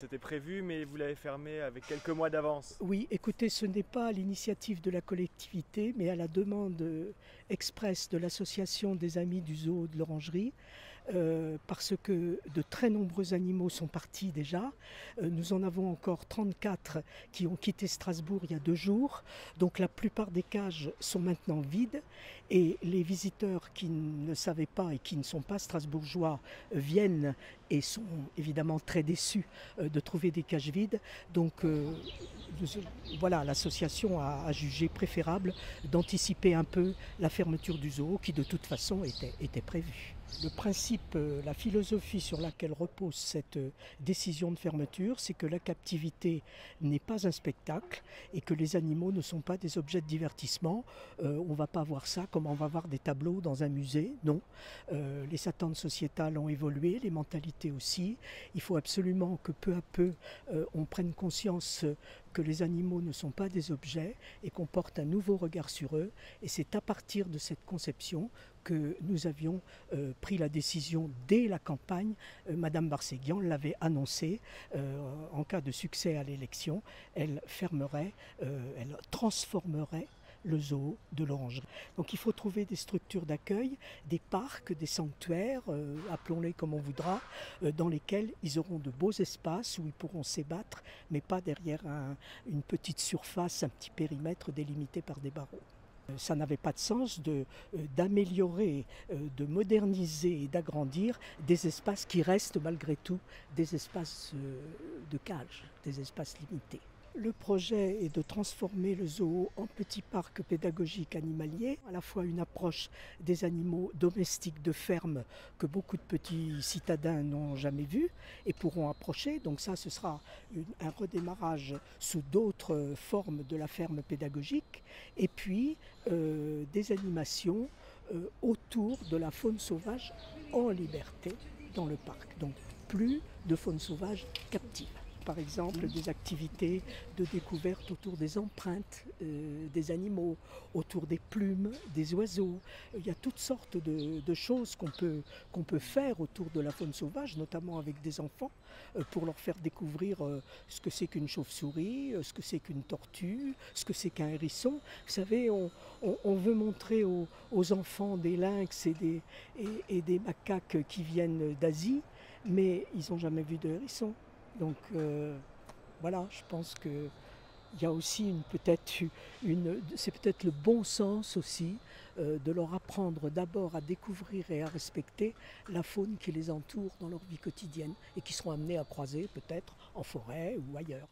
C'était prévu, mais vous l'avez fermé avec quelques mois d'avance. Oui, écoutez, ce n'est pas à l'initiative de la collectivité, mais à la demande expresse de l'association des Amis du Zoo de l'Orangerie, parce que de très nombreux animaux sont partis déjà. Nous en avons encore 34 qui ont quitté Strasbourg il y a 2 jours, donc la plupart des cages sont maintenant vides, et les visiteurs qui ne savaient pas et qui ne sont pas strasbourgeois viennent et sont évidemment très déçus de trouver des cages vides. Donc voilà, l'association a jugé préférable d'anticiper un peu la fermeture du zoo qui de toute façon était prévue. Le principe, la philosophie sur laquelle repose cette décision de fermeture, c'est que la captivité n'est pas un spectacle et que les animaux ne sont pas des objets de divertissement. On ne va pas voir ça comme on va voir des tableaux dans un musée, non. Les attentes sociétales ont évolué, les mentalités aussi. Il faut absolument que peu à peu on prenne conscience que les animaux ne sont pas des objets et qu'on porte un nouveau regard sur eux. Et c'est à partir de cette conception que nous avions pris la décision dès la campagne. Madame Barséguian l'avait annoncé, en cas de succès à l'élection, elle fermerait, elle transformerait le zoo de l'Orangerie. Donc il faut trouver des structures d'accueil, des parcs, des sanctuaires, appelons-les comme on voudra, dans lesquels ils auront de beaux espaces où ils pourront s'ébattre, mais pas derrière une petite surface, un petit périmètre délimité par des barreaux. Ça n'avait pas de sens d'améliorer, de moderniser et d'agrandir des espaces qui restent malgré tout des espaces de cage, des espaces limités. Le projet est de transformer le zoo en petit parc pédagogique animalier, à la fois une approche des animaux domestiques de ferme que beaucoup de petits citadins n'ont jamais vu et pourront approcher. Donc ça, ce sera un redémarrage sous d'autres formes de la ferme pédagogique. Et puis des animations autour de la faune sauvage en liberté dans le parc. Donc plus de faune sauvage captive. Par exemple, des activités de découverte autour des empreintes des animaux, autour des plumes des oiseaux. Il y a toutes sortes de choses qu'on peut faire autour de la faune sauvage, notamment avec des enfants, pour leur faire découvrir ce que c'est qu'une chauve-souris, ce que c'est qu'une tortue, ce que c'est qu'un hérisson. Vous savez, on veut montrer aux enfants des lynx et des macaques qui viennent d'Asie, mais ils n'ont jamais vu de hérisson. Donc voilà, je pense qu'il y a aussi c'est peut-être le bon sens aussi de leur apprendre d'abord à découvrir et à respecter la faune qui les entoure dans leur vie quotidienne et qui seront amenés à croiser peut-être en forêt ou ailleurs.